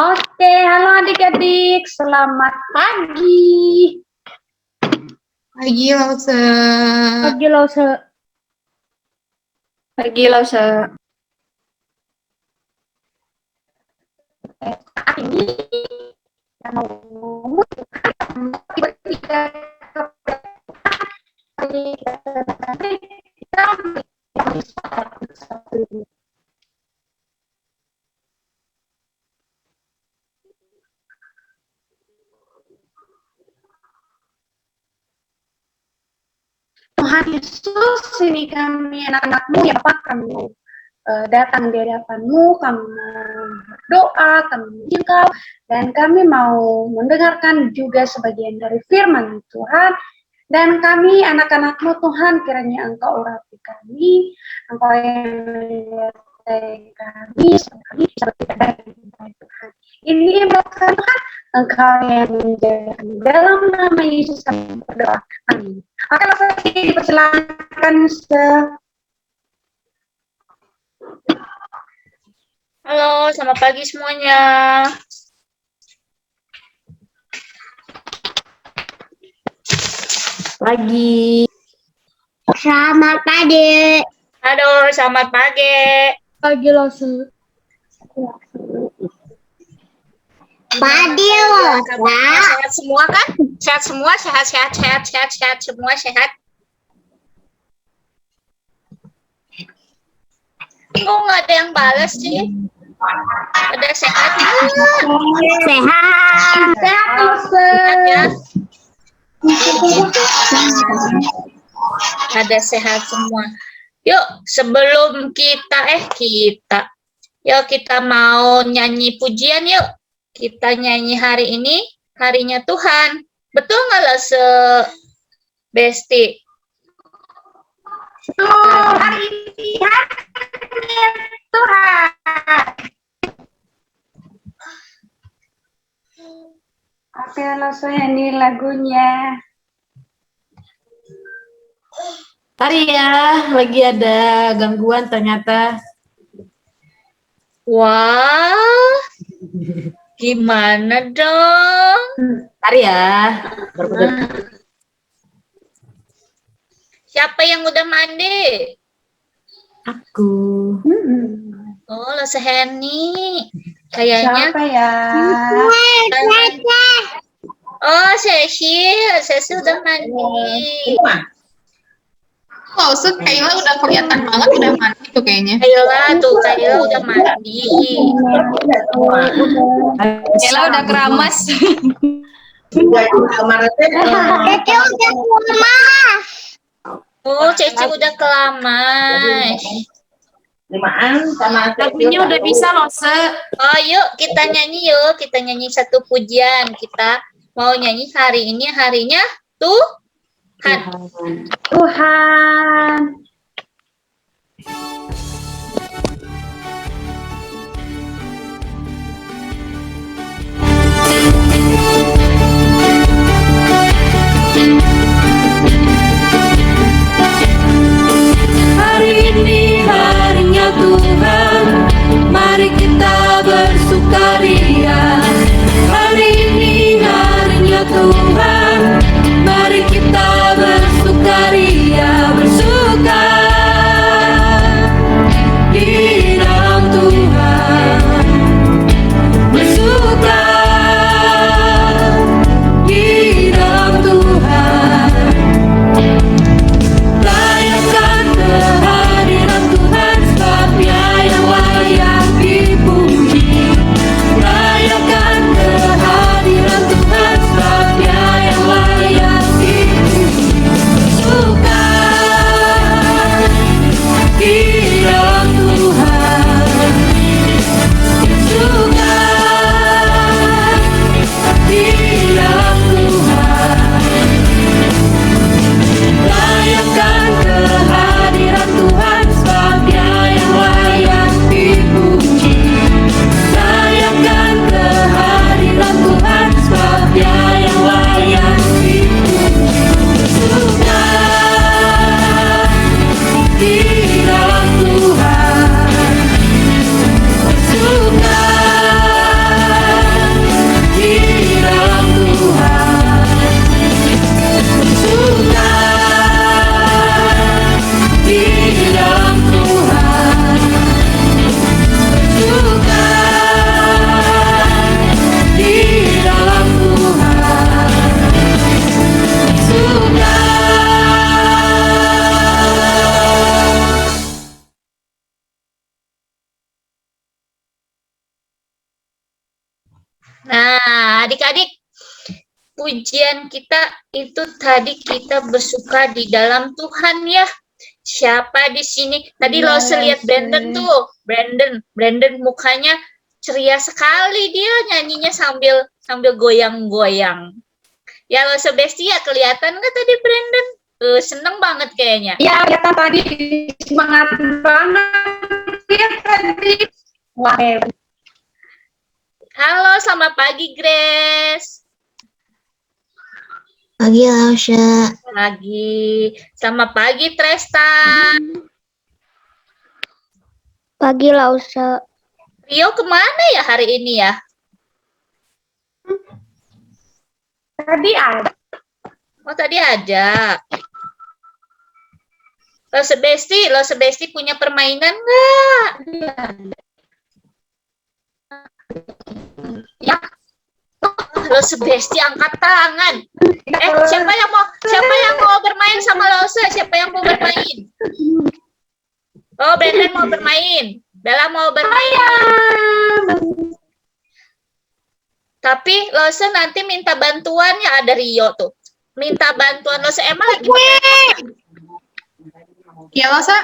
Oke, halo adik-adik, selamat pagi. Pagi, Lause. Pagi, Lause. Pagi, Lause. Ini mau Tuhan Yesus, ini kami anak-anakmu ya Pak, kami datang di hadapan-Mu, kami berdoa, kami memuji Engkau, dan kami mau mendengarkan juga sebagian dari firman Tuhan. Dan kami anak-anak-Mu Tuhan, kiranya Engkau urapi kami, Engkau yang menyertai kami, supaya kami bisa beribadah kepada Tuhan. Ini berkat Tuhan, Engkau yang menjaga kami. Dalam nama Yesus kami berdoa. Amin. Oke, langsung dipersilakan. Halo, selamat pagi semuanya. Pagi. Selamat pagi. Halo, selamat pagi. Pagi, Lause. Pagi, Lause. Sehat semua kan? Sehat semua, sehat semua sehat. Kok nggak ada yang balas sih? Ada sehat nggak? Sehat. Sehat, Lause. Sehat ya? Gitu. Ada sehat semua. Yuk, sebelum yuk kita mau nyanyi pujian yuk. Kita nyanyi hari ini, harinya Tuhan. Betul nggak lah, Besti? Hari ini harinya Tuhan. Oke, langsung nyanyi lagunya. Tari ya, lagi ada gangguan ternyata. Wah, gimana dong? Tari ya. Siapa yang udah mandi? Aku. Oh, lo Seheni. Kayaknya. Siapa ya? Oh, Cecil udah mandi. Lause Kayla udah kelihatan banget udah mandi tuh kayaknya. Kayla udah mandi. Kayla udah keramas. Oh, Cece udah kelamas. Lagunya udah bisa, Lause. Oh, yuk kita nyanyi satu pujian. Kita mau nyanyi hari ini harinya Tuhan. Tuhan. Hari ini harinya Tuhan, mari kita bersukaria. Hari ini harinya Tuhan, mari kita bersukaria, bersuka. pujian kita itu tadi kita bersuka di dalam Tuhan ya. Siapa di sini? Tadi lo lihat Brandon tuh. Brandon mukanya ceria sekali, dia nyanyinya sambil goyang-goyang. Ya lo Bestia kelihatan nggak tadi Brandon? Seneng banget kayaknya. Ya, kelihatan tadi semangat banget ya tadi. Wah, Halo, selamat pagi Grace. Pagi Lausha. Selamat pagi Trestan. Pagi Lausha. Rio kemana ya hari ini ya? tadi ada. Oh tadi ada. Lo Sebesti punya permainan nggak? Ya, Lo Sebesti angkat tangan. Siapa yang mau bermain sama Lose? Siapa yang mau bermain? Oh, Brandon mau bermain. Bella mau bermain. Tapi Lose nanti minta bantuan ya, ada Rio tuh. Minta bantuan Lose. Emma lagi Ya Lose.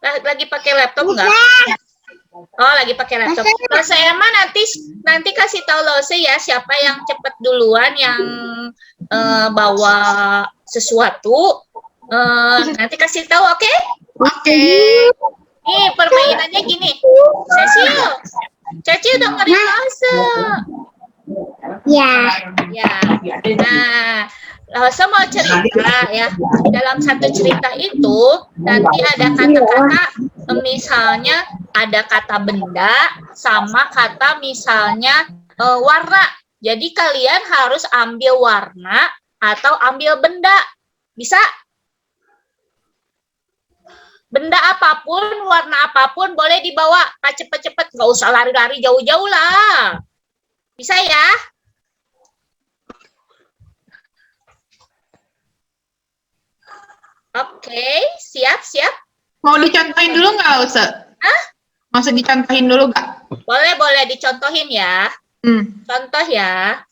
lagi pakai laptop nggak? Oh, lagi pakai laptop. Lose Emma nanti kasih tahu Lose ya siapa yang cepat duluan yang bawa sesuatu. Nanti kasih tahu, oke? Oke. Nih permainannya gini. Cecil dengerin Lose. Ya. Ya. Nah, Lose mau cerita ya. Dalam satu cerita itu nanti ada kata-kata, misalnya ada kata benda sama kata misalnya warna. Jadi kalian harus ambil warna atau ambil benda. Bisa? Benda apapun, warna apapun boleh dibawa. Cepet-cepet, nggak usah lari-lari jauh-jauh lah. Bisa ya? Oke, siap. Mau dicontohin dulu nggak Luse? Hah? Masih dicontohin dulu nggak? Boleh dicontohin ya. Contoh ya.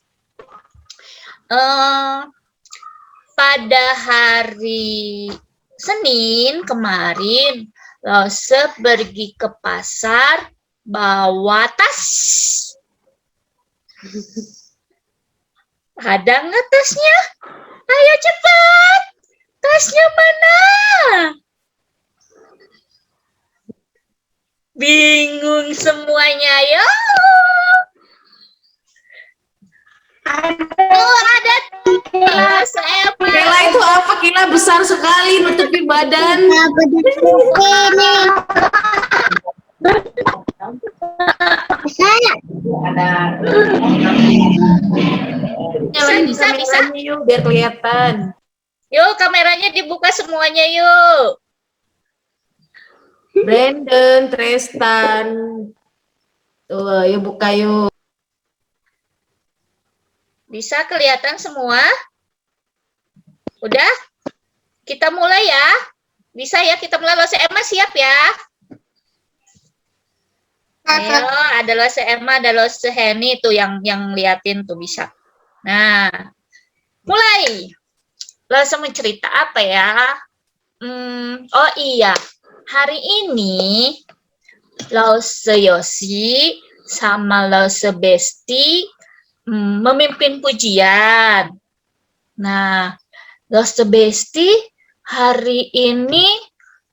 Pada hari Senin kemarin, Lose pergi ke pasar bawa tas. Ada nggak tasnya? Ayo cepat. Tasnya mana? Bingung semuanya ya. Ada tas Emma. Kela itu apa? Kela besar sekali nutupi badan. Bisa. Kameranya yuk biar kelihatan. Yuk kameranya dibuka semuanya yuk. Brandon, Tristan. Tuh, yuk buka yuk. Bisa kelihatan semua? Udah? Kita mulai ya. Bisa ya kita mulai. Lose Emma siap ya? Ayo, ada Lose Emma, ada Lose Henny tuh yang liatin tuh bisa. Nah, mulai. Lose mau cerita apa ya? Oh iya, hari ini Lose Yosi sama Lose Besti memimpin pujian. Nah, Lose Besti hari ini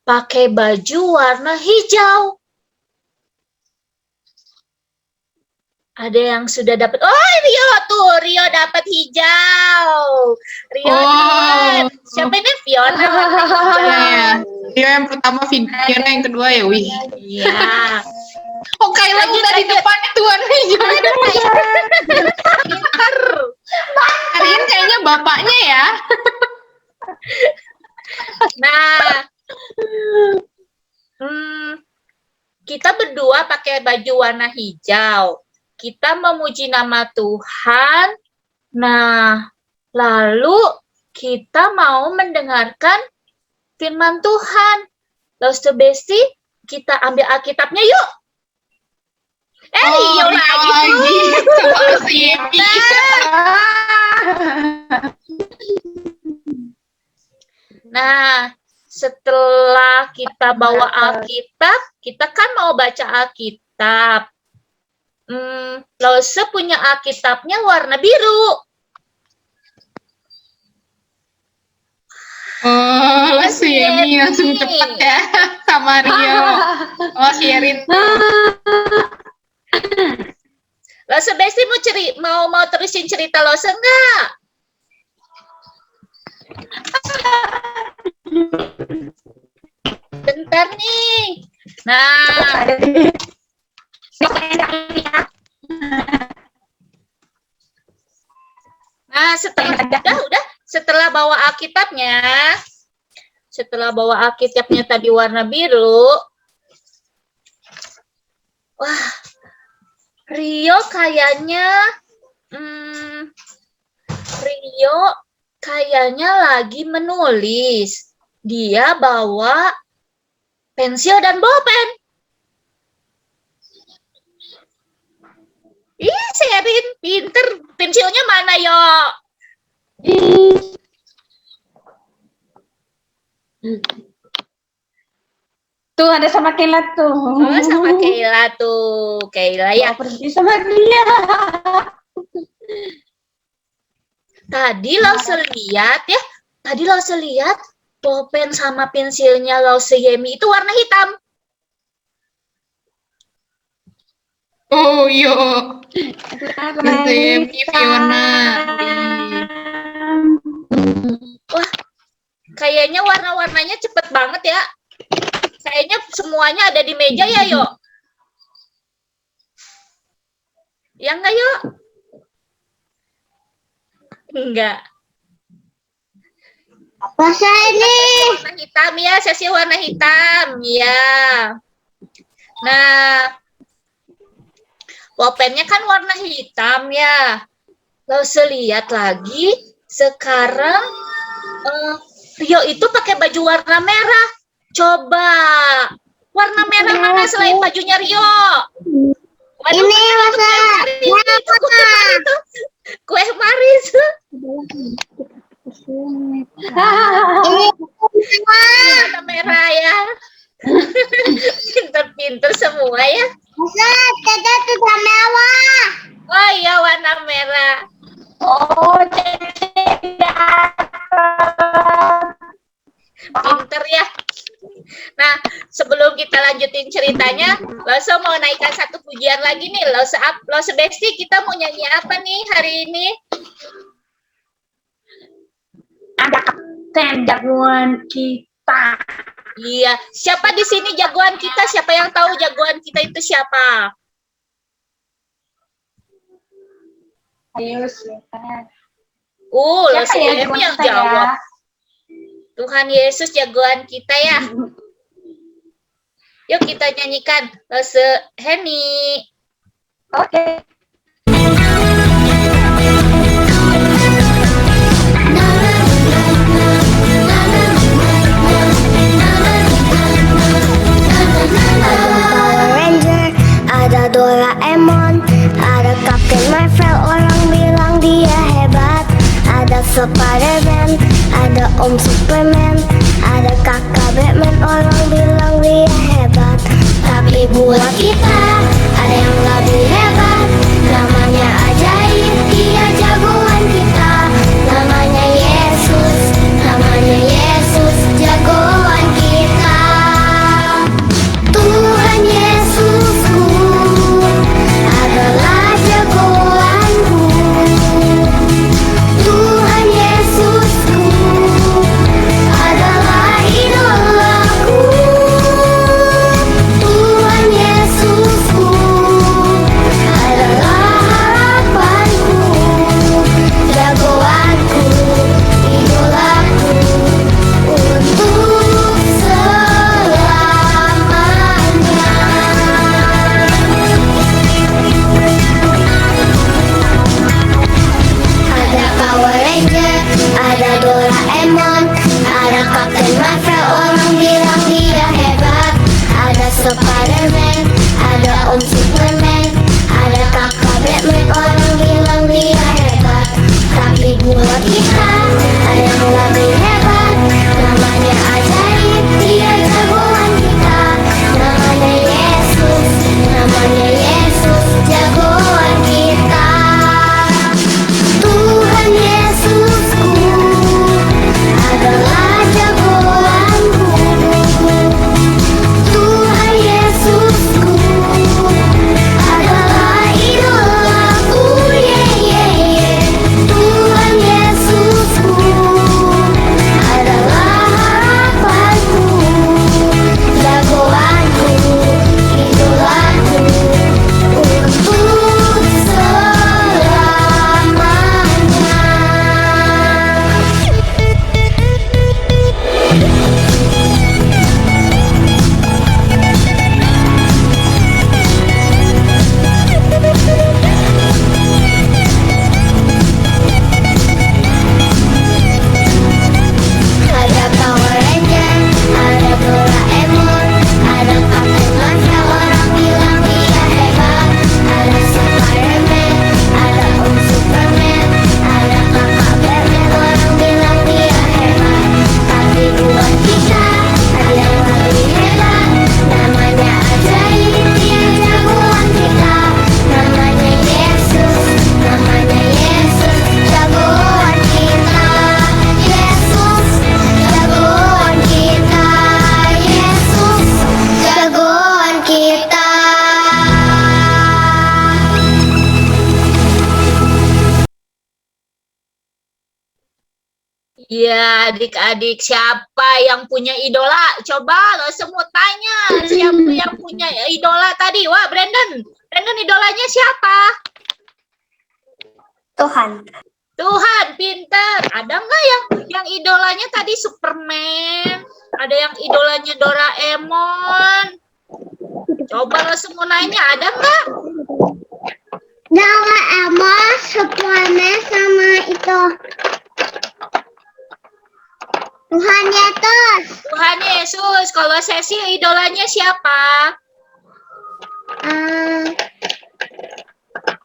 pakai baju warna hijau. Ada yang sudah dapat. Oh, Rio dapat hijau. Rio siapa ini? Fiona. Rio yang pertama, Fiona yang kedua ya, Wih. Iya. Oh, Kayla udah di depan itu warna hijau. Pintar. Kalian kayaknya bapaknya ya. Nah, kita berdua pakai baju warna hijau. Kita memuji nama Tuhan. Nah, lalu kita mau mendengarkan firman Tuhan. Lose Besti, kita ambil Alkitabnya yuk. Rio lagi tuh. sama si Yemi. Nah, setelah kita bawa Alkitab, kita kan mau baca Alkitab. Lause punya Alkitabnya warna biru. Oh, si Yemi langsung cepet ya sama Rio. Oh, sharing. Lause Besti mau terusin cerita Lause enggak? Bentar nih. Nah, setelah bawa Alkitabnya tadi warna biru. Wah, Rio kayaknya lagi menulis. Dia bawa pensil dan bolpen. Ih, Sherin, pinter. Pensilnya mana, yo? Tuh ada sama Kayla tuh. Oh, sama Kayla tuh. Kayla ya. Mau pergi sama dia. Tadi Lause lihat bolpen sama pensilnya Lause Yemi itu warna hitam. Oh, iya. Si Yemi, Fiona. Wah, kayaknya warna-warnanya cepet banget ya. Kayaknya semuanya ada di meja ya, Yo? Ya enggak, Yo? Enggak. Masa ini? Warna hitam ya, sesi warna hitam. Ya. Nah, pulpennya kan warna hitam ya. Lause lihat lagi, sekarang Rio itu pakai baju warna merah. Coba, warna merah mana selain bajunya Rio? Waduh, Ini masa kue Maris. ini Warna merah ya. Pinter-pinter semua ya. masa kita sudah mewah. Oh iya, warna merah. Oh, tidak. Pinter ya. Nah, sebelum kita lanjutin ceritanya, Lause mau naikkan satu pujian lagi nih. Lause Besti, kita mau nyanyi apa nih hari ini? Ada kapten jagoan kita. Iya, siapa di sini jagoan kita? Siapa yang tahu jagoan kita itu siapa? Ayo, silakan. Lause Siapa ya Yemi jagoan yang kita ya? jawab. Tuhan Yesus jagoan kita ya. Yuk kita nyanyikan Lause Henny. Oke. Power Ranger, ada Doraemon, ada Captain Marvel, orang bilang dia hebat. Ada Spider-Man, ada Om Superman, ada kakak Batman, orang bilang dia hebat. Tapi buat kita, ada yang lebih hebat. Namanya ajaib, dia jagoan kita. Namanya Yesus, jagoan kita. Tuhan Yesusku adalah jagoanku. Tuhan Yesusku adalah idolaku. Tuhan Yesusku adalah harapanku, jagoanku, idolaku untuk selamanya. Ada Power Ranger, ada Doraemon, ada Captain Marvel, orang bilang dia hebat. Ada Spider-Man, ada Om Superman, kakak Batman, orang bilang dia hebat. Tapi buat kita ada yang lebih hebat. Namanya ajaib, dia jagoan kita. Namanya Yesus, namanya Yesus, jagoan kita. Tuhan Yesusku adalah jagoanku. Tuhan Yesusku adalah idolaku. Tuhan Yesusku adalah harapanku, jagoanku, idolaku untuk selamanya. Ada Power Ranger, ada Doraemon, ada Captain Marvel, orang bilang dia hebat. Ada Spiderman, ada Om Superman, ada kakak Batman, orang bilang dia hebat. Tapi buat kita ada yang lebih hebat. Namanya ajaib, dia jagoan kita. Namanya Yesus, namanya Yesus, jagoan kita. Yesus, jagoan kita. Yesus, jagoan kita. Ya, adik-adik, siapa yang punya idola? Coba lo semua tanya, siapa yang punya idola tadi? Wah, Brandon. Brandon idolanya siapa? Tuhan. Tuhan, pintar. Ada nggak yang idolanya tadi Superman? Ada yang idolanya Doraemon? Coba lo semua nanya, ada nggak? Doraemon, Superman, sama itu Tuhan Yesus. Tuhan Yesus. Kalau Sesi idolanya siapa?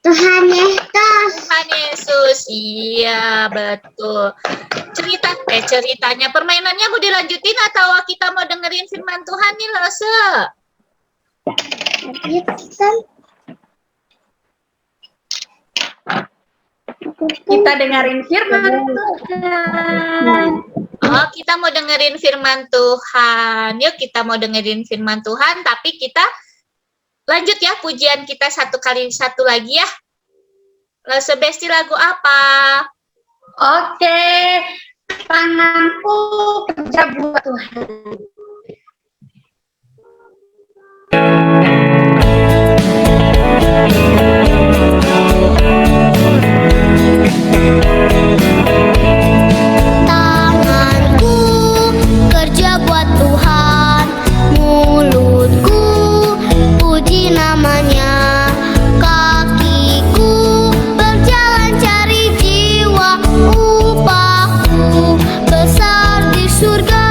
Tuhan Yesus. Tuhan Yesus. Iya, betul. Ceritanya permainannya mau dilanjutin atau kita mau dengerin firman Tuhan nih, Lose? Kita dengerin firman Tuhan. Oh, kita mau dengerin firman Tuhan. Yuk, kita mau dengerin firman Tuhan, tapi kita lanjut ya pujian kita satu lagi ya. Lose Besti lagu apa? Oke, tanganku kerja buat Tuhan. Tanganku kerja buat Tuhan, mulutku puji namanya, kakiku berjalan cari jiwa, upahku besar di surga.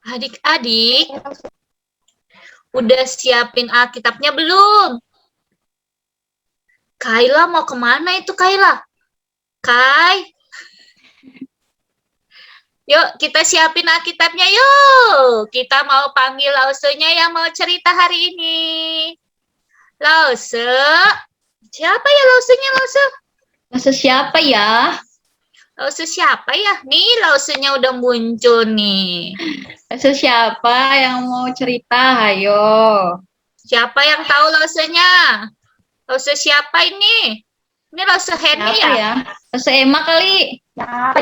Adik-adik, udah siapin Alkitabnya belum? Kayla mau kemana itu Kayla? Kai, yuk kita siapin Alkitabnya yuk. Kita mau panggil Lausenya yang mau cerita hari ini. Lause, siapa ya Lausenya Lause? Masa siapa ya? Lause siapa ya? Nih Lausenya udah muncul nih. Masa siapa yang mau cerita? Ayo. Siapa yang tahu Lausenya? Lause siapa ini? Ini Lause Henny Siapa ya? ya? Masa Emma kali. Ya.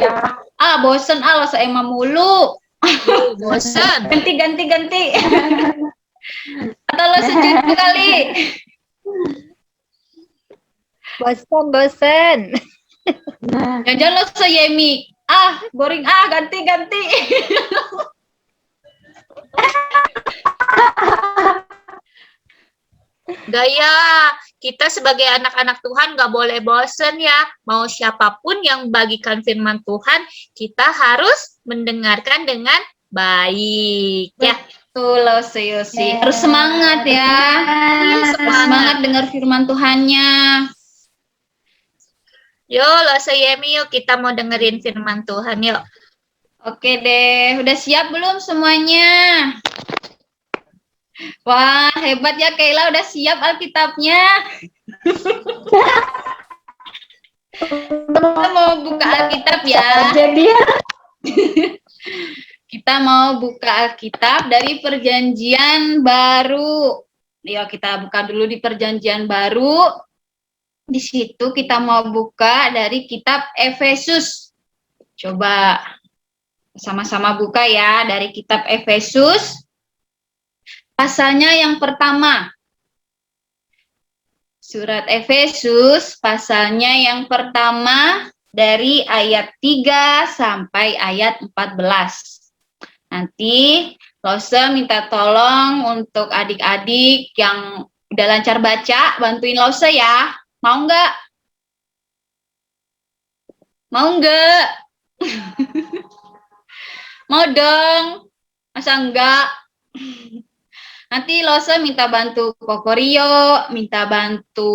Ah, bosen Masa Emma mulu. Bosan. Ganti. Atau Masa Cucu kali. Bosen. Jangan Masa Yemi. Ah, boring. Ah, ganti. Gaya, kita sebagai anak-anak Tuhan gak boleh bosen ya. Mau siapapun yang bagikan firman Tuhan, kita harus mendengarkan dengan baik. Ya, Tuh, Masa Yosi. Harus semangat ya. Harus semangat dengar firman Tuhannya. yuk Lose Yemi yuk kita mau dengerin firman Tuhan yuk. Oke deh, udah siap belum semuanya? Wah, hebat ya Kayla, udah siap Alkitabnya. Kita mau buka Alkitab ya. Jadi Kita mau buka Alkitab dari Perjanjian Baru. Yuk kita buka dulu di Perjanjian Baru. Di situ kita mau buka dari kitab Efesus. Coba sama-sama buka ya dari kitab Efesus. Pasalnya yang pertama. Surat Efesus pasalnya yang pertama dari ayat 3 sampai ayat 14. Nanti Lose minta tolong untuk adik-adik yang udah lancar baca, bantuin Lose ya. Mau nggak? Mau nggak? Mau dong. Masa enggak? Nanti Lose minta bantu Kokorio, minta bantu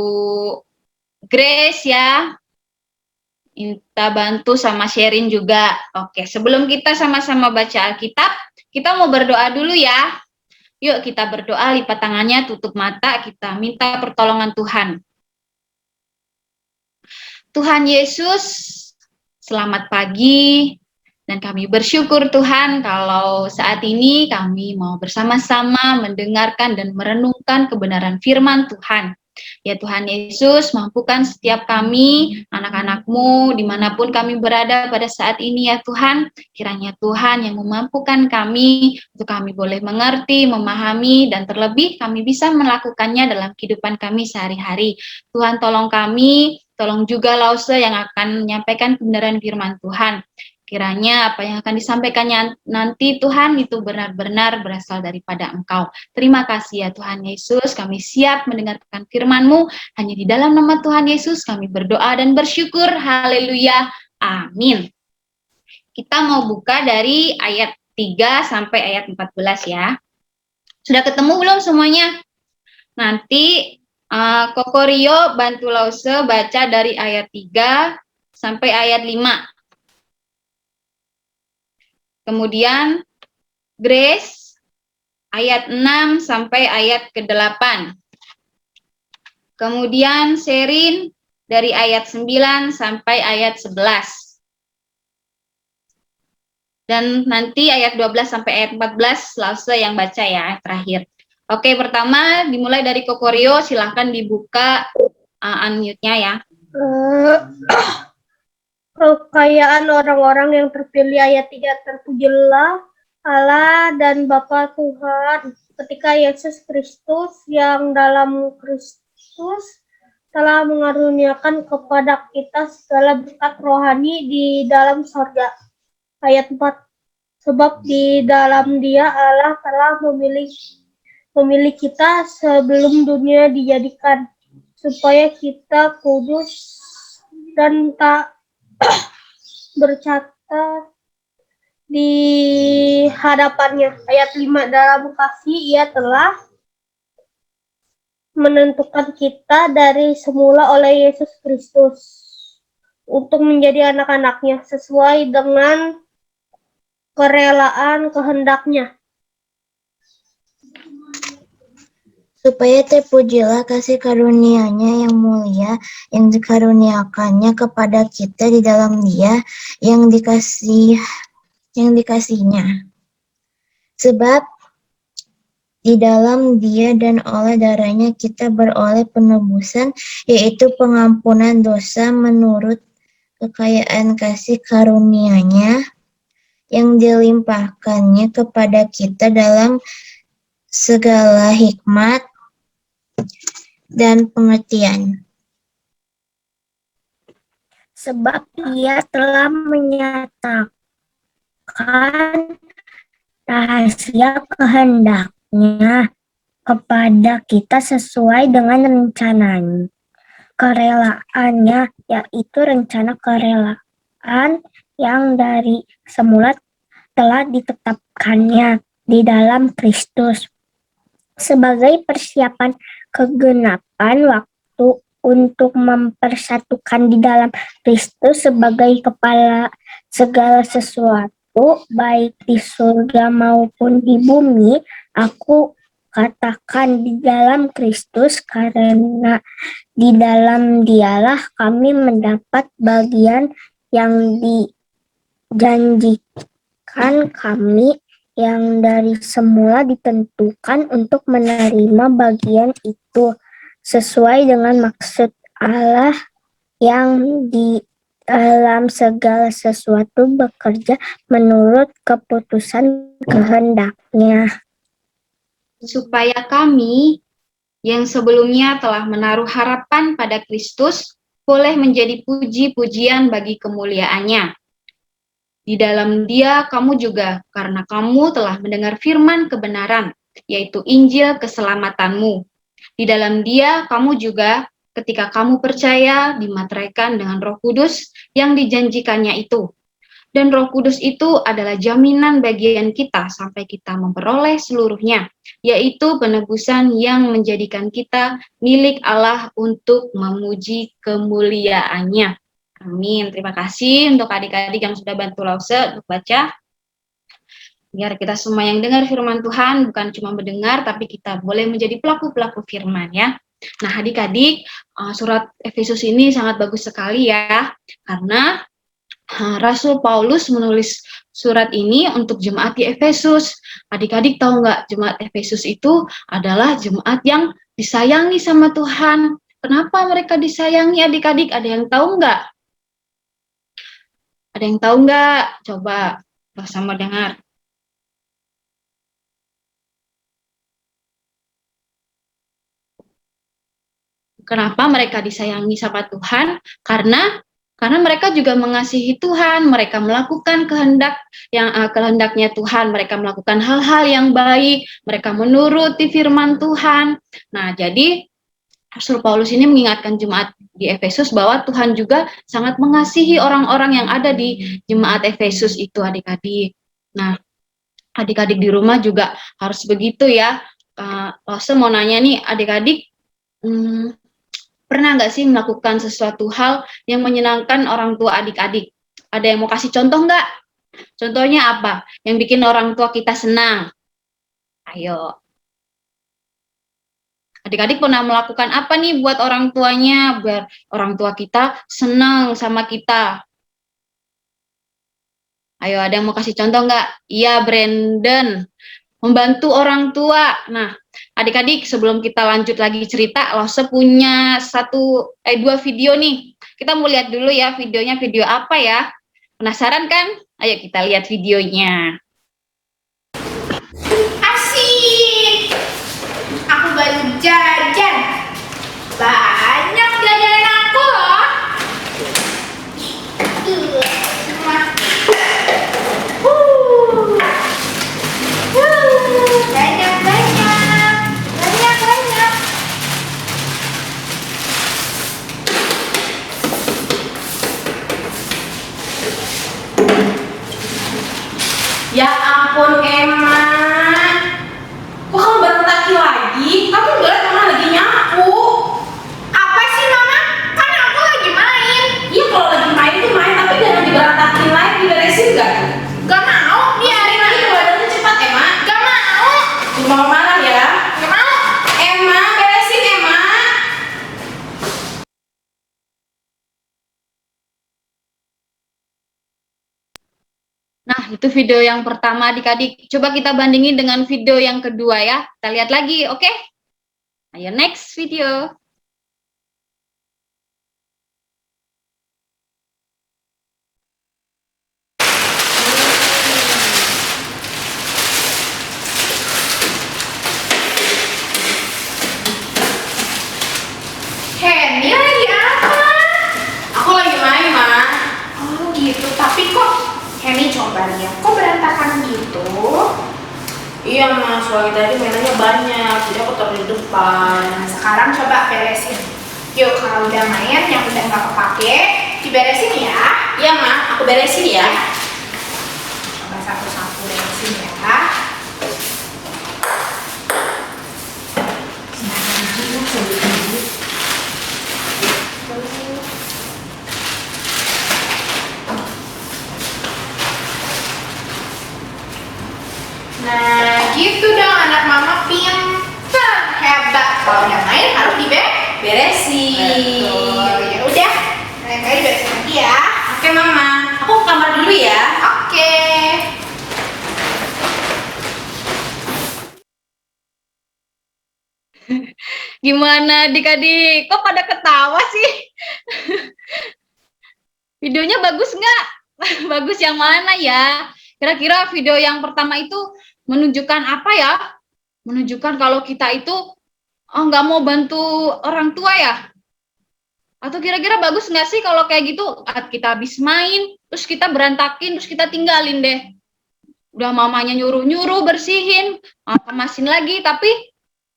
Grace ya. Minta bantu sama Sherin juga. Oke, sebelum kita sama-sama baca Alkitab, kita mau berdoa dulu ya. Yuk kita berdoa, lipat tangannya, tutup mata, kita minta pertolongan Tuhan. Tuhan Yesus, selamat pagi. Dan kami bersyukur Tuhan kalau saat ini kami mau bersama-sama mendengarkan dan merenungkan kebenaran firman Tuhan. Ya Tuhan Yesus, mampukan setiap kami, anak-anak-Mu, dimanapun kami berada pada saat ini ya Tuhan. Kiranya Tuhan yang memampukan kami, untuk kami boleh mengerti, memahami, dan terlebih kami bisa melakukannya dalam kehidupan kami sehari-hari. Tuhan tolong kami, tolong juga Lause yang akan menyampaikan kebenaran firman Tuhan. Kiranya apa yang akan disampaikannya nanti Tuhan itu benar-benar berasal daripada Engkau. Terima kasih ya Tuhan Yesus, kami siap mendengarkan firman-Mu. Hanya di dalam nama Tuhan Yesus kami berdoa dan bersyukur. Haleluya. Amin. Kita mau buka dari ayat 3 sampai ayat 14 ya. Sudah ketemu belum semuanya? Nanti Kokorio bantu Lause baca dari ayat 3 sampai ayat 5. Kemudian Grace ayat 6 sampai ayat ke-8. Kemudian Sherin dari ayat 9 sampai ayat 11. Dan nanti ayat 12 sampai ayat 14 Lause yang baca ya terakhir. Oke, pertama dimulai dari Kokorio, silahkan dibuka unmute-nya ya. Kekayaan orang-orang yang terpilih ayat 3. Terpujilah Allah dan Bapa Tuhan ketika Yesus Kristus yang dalam Kristus telah mengaruniakan kepada kita segala berkat rohani di dalam sorga. Ayat 4. Sebab di dalam Dia Allah telah memilih kita sebelum dunia dijadikan, supaya kita kudus dan tak bercacat di hadapannya. Ayat 5, dalam kasih ia telah menentukan kita dari semula oleh Yesus Kristus untuk menjadi anak-anaknya sesuai dengan kerelaan kehendaknya. Supaya terpujilah kasih karunia-Nya yang mulia yang dikaruniakannya kepada kita di dalam Dia yang dikasihnya. Sebab di dalam Dia dan oleh darahnya kita beroleh penebusan, yaitu pengampunan dosa menurut kekayaan kasih karunia-Nya yang dilimpahkannya kepada kita dalam segala hikmat dan pengertian. Sebab ia telah menyatakan rahasia kehendaknya kepada kita sesuai dengan rencananya, kerelaannya, yaitu rencana kerelaan yang dari semula telah ditetapkannya di dalam Kristus sebagai persiapan kegenapan waktu untuk mempersatukan di dalam Kristus sebagai kepala segala sesuatu, baik di surga maupun di bumi. Aku katakan di dalam Kristus, karena di dalam Dialah kami mendapat bagian yang dijanjikan kami, yang dari semula ditentukan untuk menerima bagian itu sesuai dengan maksud Allah yang di dalam segala sesuatu bekerja menurut keputusan kehendak-Nya. Supaya kami yang sebelumnya telah menaruh harapan pada Kristus boleh menjadi puji-pujian bagi kemuliaan-Nya. Di dalam Dia kamu juga, karena kamu telah mendengar firman kebenaran, yaitu Injil keselamatanmu. Di dalam Dia kamu juga, ketika kamu percaya, dimateraikan dengan Roh Kudus yang dijanjikannya itu. Dan Roh Kudus itu adalah jaminan bagian kita sampai kita memperoleh seluruhnya, yaitu penebusan yang menjadikan kita milik Allah untuk memuji kemuliaan-Nya. Amin. Terima kasih untuk adik-adik yang sudah bantu Lause untuk baca. Biar kita semua yang dengar firman Tuhan bukan cuma mendengar, tapi kita boleh menjadi pelaku-pelaku firman ya. Nah adik-adik, surat Efesus ini sangat bagus sekali ya, karena Rasul Paulus menulis surat ini untuk jemaat di Efesus. Adik-adik tahu nggak, jemaat Efesus itu adalah jemaat yang disayangi sama Tuhan. Kenapa mereka disayangi adik-adik? Ada yang tahu nggak? Ada yang tahu nggak? Coba sama dengar. Kenapa mereka disayangi sama Tuhan? Karena mereka juga mengasihi Tuhan. Mereka melakukan kehendaknya Tuhan. Mereka melakukan hal-hal yang baik. Mereka menuruti firman Tuhan. Nah, jadi Rasul Paulus ini mengingatkan jemaat di Efesus bahwa Tuhan juga sangat mengasihi orang-orang yang ada di jemaat Efesus itu adik-adik. Nah, adik-adik di rumah juga harus begitu ya. Lause mau nanya nih adik-adik, pernah nggak sih melakukan sesuatu hal yang menyenangkan orang tua adik-adik? Ada yang mau kasih contoh nggak? Contohnya apa? Yang bikin orang tua kita senang? Ayo. Adik-adik pernah melakukan apa nih buat orang tuanya, biar orang tua kita senang sama kita? Ayo, ada yang mau kasih contoh nggak? Iya, Brandon. Membantu orang tua. Nah, adik-adik sebelum kita lanjut lagi cerita, Lause punya dua video nih. Kita mau lihat dulu ya videonya, video apa ya? Penasaran kan? Ayo kita lihat videonya. Asik! Aku baru jajan. Banyak jajanan aku loh. Banyak. Ya ampun Emma, kok kamu berantakin lagi? Kamu enggak Emma lagi nyapu. Apa sih Mama? Kan aku lagi main. Iya kalau lagi main tuh main, tapi jangan diberantakin lagi, diberesin gak? Gak mau, biarin aja badannya cepat Emma. Gak mau. Mau marah ya? Gak mau. Emma, beresin Emma. Nah, itu video yang pertama adik-adik. Coba kita bandingin dengan video yang kedua ya. Kita lihat lagi, oke? Ayo next video. Henny lagi apa? Aku lagi main, Ma. Oh gitu, tapi kok Henny coba lihat, kok berantakan gitu? Iya Ma, soalnya tadi mainannya banyak, jadi aku taruh di depan. Nah, sekarang coba beresin. Yuk, kalau udah main yang udah nggak kepake, diberesin ya. Iya Ma, aku beresin ya. Coba satu-satu beresin ya. Nah, gitu dong anak mama pintar, hebat. Kalau udah main harus diberesin. Ya udah, lain kali diberesin lagi ya. Oke Mama, aku ke kamar dulu ya. Oke. Gimana adik-adik? Kok pada ketawa sih? Videonya bagus nggak? Bagus yang mana ya? Kira-kira video yang pertama itu menunjukkan apa ya? Menunjukkan kalau kita itu nggak mau bantu orang tua ya? Atau kira-kira bagus nggak sih kalau kayak gitu? Kita habis main, terus kita berantakin, terus kita tinggalin deh. Udah mamanya nyuruh-nyuruh bersihin, kemasin lagi, tapi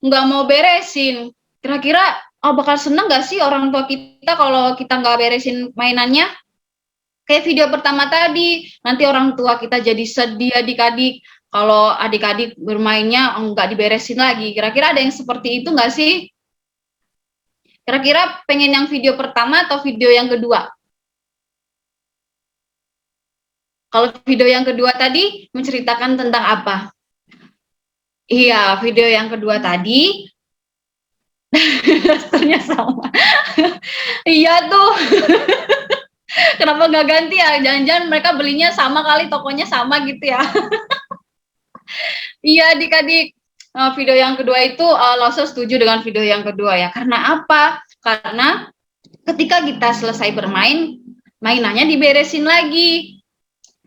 nggak mau beresin. Kira-kira bakal seneng nggak sih orang tua kita kalau kita nggak beresin mainannya? Kayak video pertama tadi, nanti orang tua kita jadi sedih adik-adik kalau adik-adik bermainnya nggak diberesin lagi. Kira-kira ada yang seperti itu nggak sih? Kira-kira pengen yang video pertama atau video yang kedua? Kalau video yang kedua tadi menceritakan tentang apa? Iya, video yang kedua tadi dasternya sama. Iya tuh. Kenapa nggak ganti ya? Jangan-jangan mereka belinya sama kali, tokonya sama gitu ya. Iya adik-adik, video yang kedua itu Lose setuju dengan video yang kedua ya. Karena apa? Karena ketika kita selesai bermain, mainannya diberesin lagi.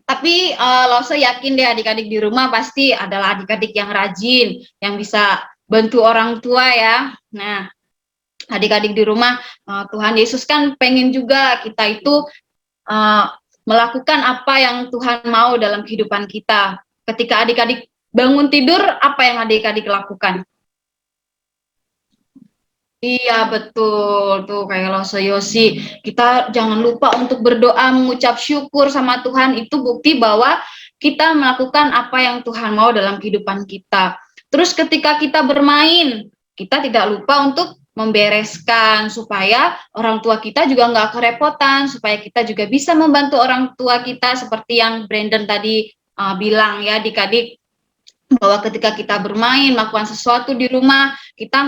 Tapi Lose yakin deh adik-adik di rumah pasti adalah adik-adik yang rajin, yang bisa bantu orang tua ya. Nah, adik-adik di rumah, Tuhan Yesus kan pengen juga kita itu melakukan apa yang Tuhan mau dalam kehidupan kita. Ketika adik-adik bangun tidur, apa yang adik-adik lakukan? Iya betul, tuh kayak Lose Yosi. Kita jangan lupa untuk berdoa, mengucap syukur sama Tuhan. Itu bukti bahwa kita melakukan apa yang Tuhan mau dalam kehidupan kita. Terus ketika kita bermain, kita tidak lupa untuk membereskan supaya orang tua kita juga nggak kerepotan, supaya kita juga bisa membantu orang tua kita seperti yang Brandon tadi bilang ya adik-adik, bahwa ketika kita bermain melakukan sesuatu di rumah kita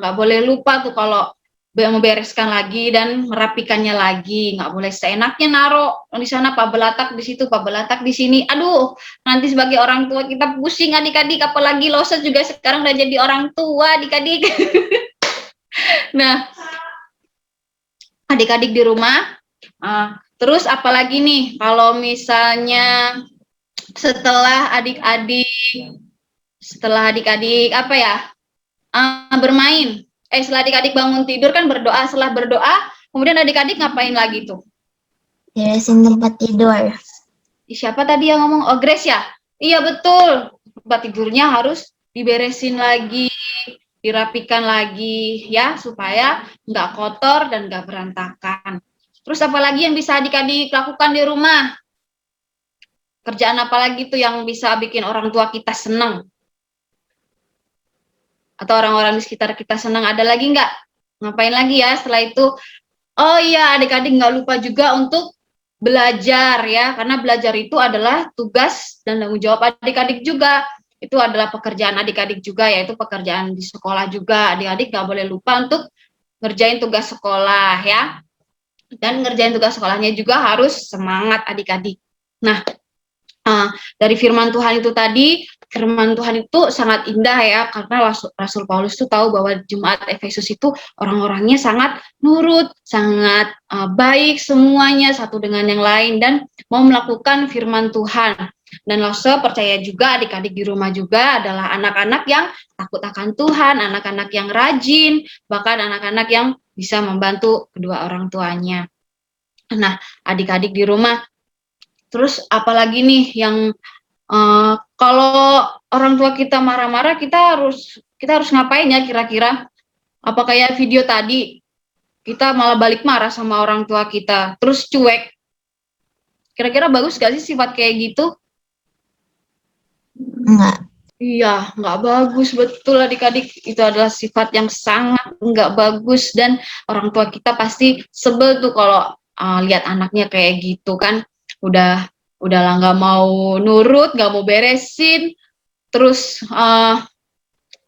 nggak boleh lupa tuh kalau membereskan lagi dan merapikannya lagi, nggak boleh seenaknya naruh di sana pak belatak di situ pak belatak di sini. Aduh, nanti sebagai orang tua kita pusing adik-adik, apalagi Lose juga sekarang udah jadi orang tua adik-adik. Nah, adik-adik di rumah, terus apalagi nih kalau misalnya setelah adik-adik apa ya, bermain, setelah adik-adik bangun tidur kan berdoa, setelah berdoa kemudian adik-adik ngapain lagi tuh? Beresin tempat tidur. Siapa tadi yang ngomong? Oh, Grace ya? Iya betul, tempat tidurnya harus diberesin lagi, dirapikan lagi ya, supaya nggak kotor dan nggak berantakan. Terus apalagi yang bisa adik-adik lakukan di rumah? Kerjaan apa lagi tuh yang bisa bikin orang tua kita senang? Atau orang-orang di sekitar kita senang? Ada lagi nggak? Ngapain lagi ya setelah itu? Oh iya, adik-adik nggak lupa juga untuk belajar ya, karena belajar itu adalah tugas dan tanggung jawab adik-adik juga. Itu adalah pekerjaan adik-adik juga, yaitu pekerjaan di sekolah juga. Adik-adik nggak boleh lupa untuk ngerjain tugas sekolah ya. Dan ngerjain tugas sekolahnya juga harus semangat adik-adik. Nah, dari firman Tuhan itu tadi, firman Tuhan itu sangat indah ya, karena Rasul Paulus itu tahu bahwa jemaat Efesus itu orang-orangnya sangat nurut, sangat baik semuanya satu dengan yang lain dan mau melakukan firman Tuhan. Dan Lause percaya juga adik-adik di rumah juga adalah anak-anak yang takut akan Tuhan, anak-anak yang rajin, bahkan anak-anak yang bisa membantu kedua orang tuanya. Nah, adik-adik di rumah, terus apalagi nih yang kalau orang tua kita marah-marah, kita harus ngapain ya kira-kira? Apa kayak video tadi, kita malah balik marah sama orang tua kita, terus cuek. Kira-kira bagus gak sih sifat kayak gitu? Enggak. Iya, nggak bagus, betul adik-adik. Itu adalah sifat yang sangat nggak bagus dan orang tua kita pasti sebel tuh kalau lihat anaknya kayak gitu kan. Udahlah nggak mau nurut, nggak mau beresin, terus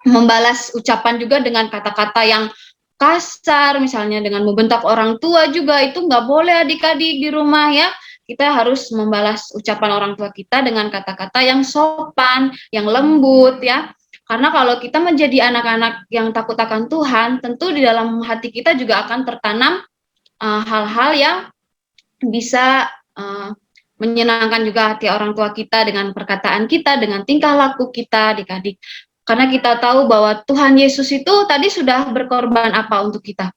membalas ucapan juga dengan kata-kata yang kasar, misalnya dengan membentak orang tua juga, itu nggak boleh adik-adik di rumah ya. Kita harus membalas ucapan orang tua kita dengan kata-kata yang sopan, yang lembut ya. Karena kalau kita menjadi anak-anak yang takut akan Tuhan, tentu di dalam hati kita juga akan tertanam hal-hal yang bisa menyenangkan juga hati orang tua kita dengan perkataan kita, dengan tingkah laku kita adik-adik. Karena kita tahu bahwa Tuhan Yesus itu tadi sudah berkorban apa untuk kita.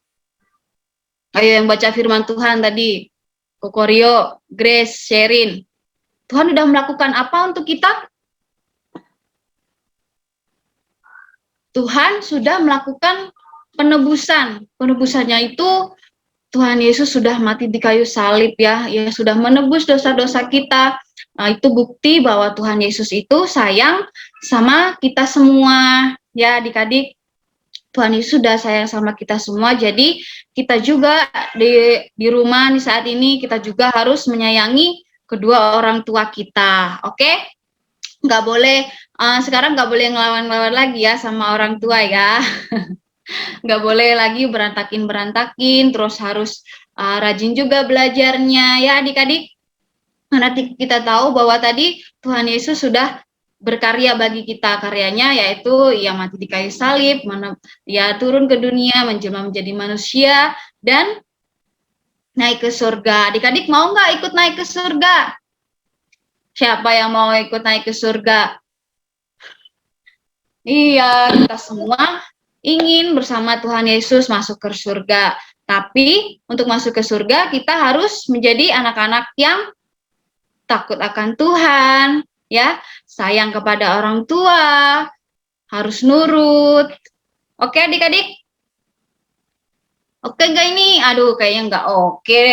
Ayo yang baca firman Tuhan tadi, Kokorio, Grace, Sherin. Tuhan sudah melakukan apa untuk kita? Tuhan sudah melakukan penebusan. Penebusannya itu Tuhan Yesus sudah mati di kayu salib ya. Ya sudah menebus dosa-dosa kita. Nah, itu bukti bahwa Tuhan Yesus itu sayang sama kita semua. Ya adik-adik, Tuhan Yesus sudah sayang sama kita semua, jadi kita juga di rumah nih saat ini kita juga harus menyayangi kedua orang tua kita, oke? Nggak boleh, sekarang nggak boleh ngelawan-ngelawan lagi ya sama orang tua ya. Nggak boleh lagi berantakin, terus harus rajin juga belajarnya ya adik-adik. Nanti kita tahu bahwa tadi Tuhan Yesus sudah berkarya bagi kita, karyanya yaitu ia mati di kayu salib, ia turun ke dunia, menjelma menjadi manusia, dan naik ke surga. Adik-adik mau nggak ikut naik ke surga? Siapa yang mau ikut naik ke surga? Iya, kita semua ingin bersama Tuhan Yesus masuk ke surga. Tapi untuk masuk ke surga kita harus menjadi anak-anak yang takut akan Tuhan, ya, sayang kepada orang tua, harus nurut. Oke adik-adik? Oke nggak ini? Aduh kayaknya nggak oke.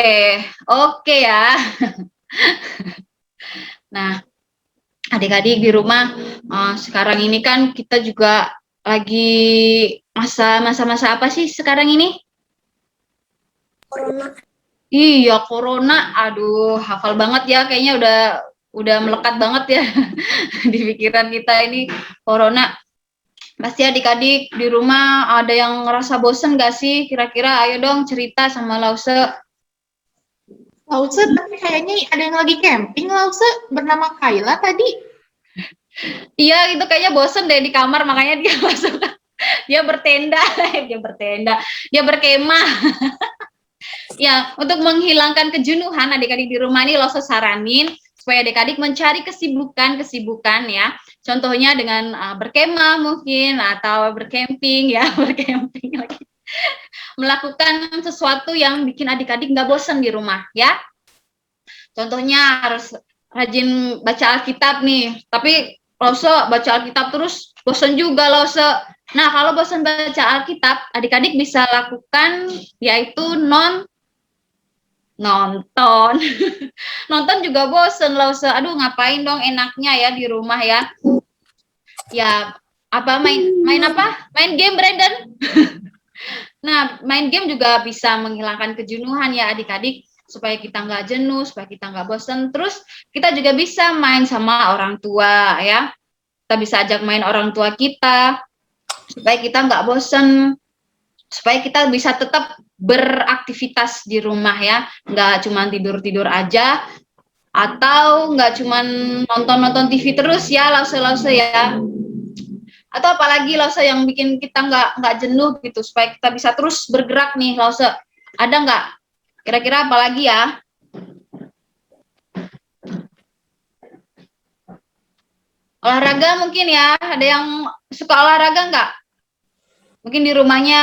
Oke ya. Nah, adik-adik di rumah, sekarang ini kan kita juga lagi masa-masa apa sih sekarang ini? Corona. Iya, corona. Aduh, hafal banget ya, kayaknya udah melekat banget ya di pikiran kita ini corona. Pasti adik-adik di rumah ada yang ngerasa bosen gak sih? Kira-kira ayo dong cerita sama Lause. Lause, tapi kayaknya ada yang lagi camping, Lause, bernama Kayla tadi. Iya, itu kayaknya bosen deh di kamar, makanya dia masuk. Dia bertenda, dia berkemah. Ya, untuk menghilangkan kejenuhan adik-adik di rumah ini Lause saranin supaya adik-adik mencari kesibukan ya. Contohnya dengan berkemah mungkin atau bercamping ya, bercamping lagi. Melakukan sesuatu yang bikin adik-adik nggak bosan di rumah ya. Contohnya harus rajin baca Alkitab nih. Tapi Lause baca Alkitab terus bosan juga Lause. Nah, kalau bosan baca Alkitab, adik-adik bisa lakukan yaitu Nonton. Nonton juga bosen loh. Aduh, ngapain dong enaknya ya di rumah ya. Ya, apa main apa? Main game, Brandon. Nah, main game juga bisa menghilangkan kejenuhan ya adik-adik, supaya kita nggak jenuh, supaya kita nggak bosen. Terus kita juga bisa main sama orang tua ya. Kita bisa ajak main orang tua kita, supaya kita nggak bosen, supaya kita bisa tetap beraktivitas di rumah ya, nggak cuma tidur-tidur aja, atau nggak cuma nonton-nonton TV terus ya, lause-lause ya. Atau apalagi lause yang bikin kita nggak jenuh gitu, supaya kita bisa terus bergerak nih lause. Ada nggak? Kira-kira apalagi ya? Olahraga mungkin ya, ada yang suka olahraga nggak? Mungkin di rumahnya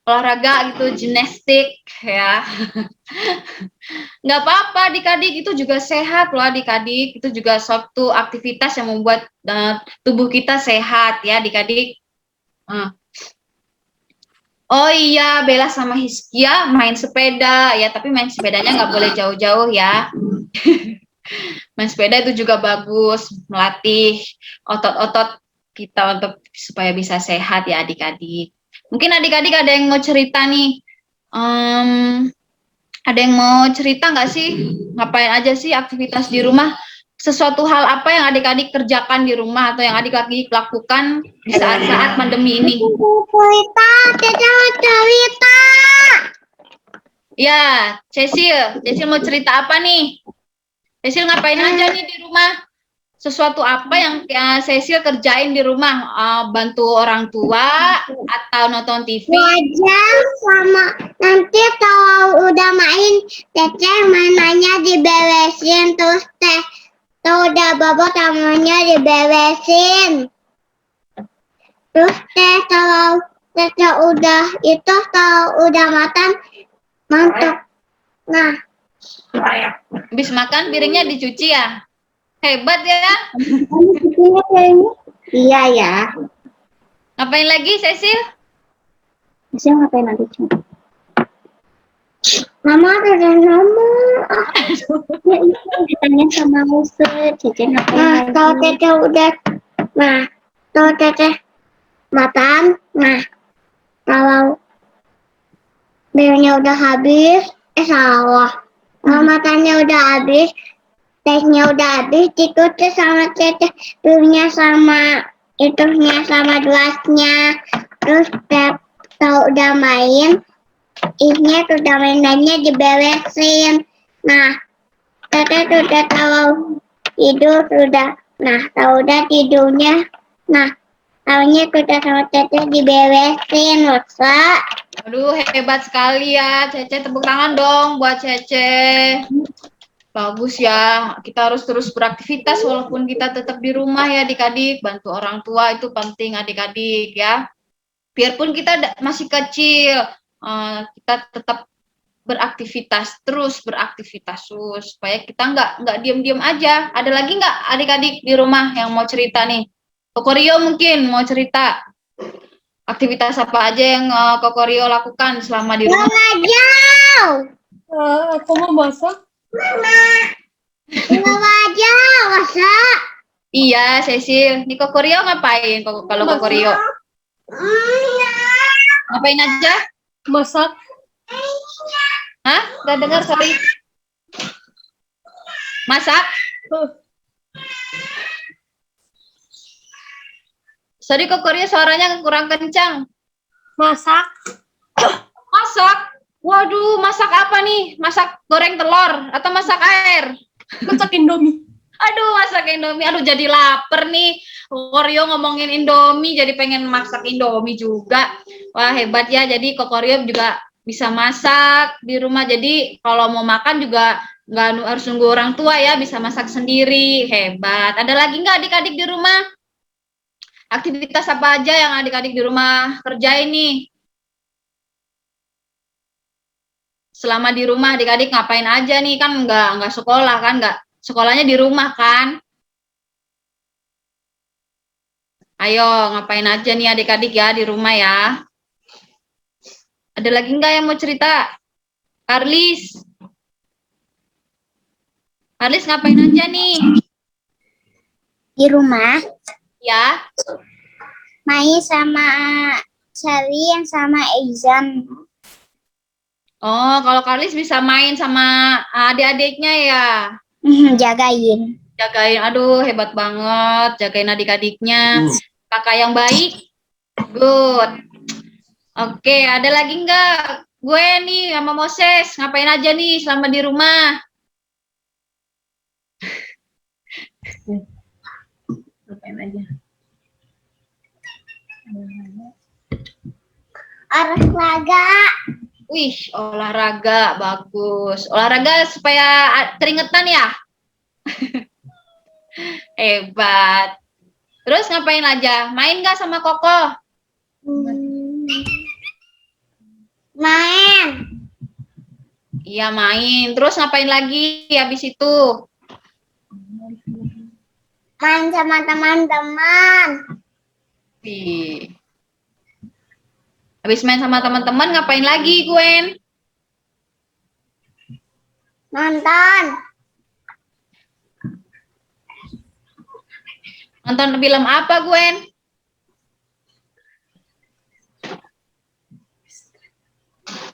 olahraga gitu, gimnastik ya. Nggak apa-apa adik-adik, itu juga sehat loh adik-adik, itu juga suatu aktivitas yang membuat tubuh kita sehat ya adik-adik. Oh iya, Bella sama Hiskia main sepeda ya, tapi main sepedanya nggak boleh jauh-jauh ya. Main sepeda itu juga bagus, melatih otot-otot kita untuk supaya bisa sehat ya adik-adik. Mungkin adik-adik ada yang mau cerita nih. Ada yang mau cerita nggak sih? Ngapain aja sih aktivitas di rumah? Sesuatu hal apa yang adik-adik kerjakan di rumah atau yang adik-adik lakukan di saat-saat pandemi ini? Cerita. Ya, Cecil mau cerita apa nih? Cecil ngapain aja nih di rumah? Sesuatu apa yang Cecil kerjain di rumah? Bantu orang tua atau nonton TV? Wajar sama nanti kalau udah main Cece mainannya diberesin terus udah bobo tamunya diberesin. Terus kalau Cece udah itu kalau udah makan mantap. Nah, Habis makan piringnya dicuci ya? Hebat ya. Iya ya. Ngapain lagi Cecil? Cecil ngapain lagi? Mama ada nama. Ya itu ditanya sama Ustaz. Cece ngapain lagi? Kalau Cece udah, kalau Cece makan, kalau belnya udah habis, salah. Kalau makannya udah habis, tehnya udah habis, ditutup sama Cece, belnya sama itunya sama gelasnya. Terus kalau udah main, ini udah mainannya diberesin. Nah, Tete udah kalau tidur sudah. Nah, kalau udah tidurnya, tahunya udah sama Tete diberesin, Rosa. Aduh, hebat sekali ya Cece. Tepuk tangan dong buat Cece. Bagus ya, kita harus terus beraktivitas walaupun kita tetap di rumah ya adik-adik. Bantu orang tua itu penting adik-adik ya. Biarpun kita masih kecil, kita tetap beraktivitas, terus beraktivitas supaya kita nggak diam-diam aja. Ada lagi nggak adik-adik di rumah yang mau cerita nih? Kokorio mungkin mau cerita. Aktivitas apa aja yang Kokorio lakukan selama di rumah? Aku mau masak. aja, masak. Iya, Cecil. Di Kokorio ngapain kalau Kokorio? Ngapain aja? Masak. Hah? Gak dengar, sorry. Masak? Sorry, Kokorio suaranya kurang kencang. Masak. Masak? Waduh, masak apa nih? Masak goreng telur atau masak air? Masak Indomie. Aduh, masak Indomie. Aduh, jadi lapar nih. Kokorio ngomongin Indomie, jadi pengen masak Indomie juga. Wah, hebat ya. Jadi Kokorio juga bisa masak di rumah. Jadi kalau mau makan juga nggak harus nunggu orang tua ya, bisa masak sendiri. Hebat. Ada lagi nggak adik-adik di rumah? Aktivitas apa aja yang adik-adik di rumah kerjain nih? Selama di rumah adik-adik ngapain aja nih? Kan nggak sekolah kan? Nggak sekolahnya di rumah kan? Ayo ngapain aja nih adik-adik ya di rumah ya? Ada lagi nggak yang mau cerita? Karlis, Karlis ngapain aja nih? Di rumah Ya. main sama Salian sama Exam. Oh, kalau Karlis bisa main sama adik-adiknya ya. Jagain. Jagain, aduh hebat banget. Jagain adik-adiknya. Kakak yang baik. Good. Oke, ada lagi nggak? Gue nih sama Moses, ngapain aja nih selama di rumah? Ngapain aja? Olahraga. Wih, olahraga, bagus. Olahraga supaya keringetan ya? Hebat. Terus ngapain aja? Main nggak sama Koko? Main. Iya main. Terus ngapain lagi habis itu? Main sama teman-teman. Wih. Habis main sama teman-teman ngapain lagi, Gwen? Nonton. Nonton film apa, Gwen?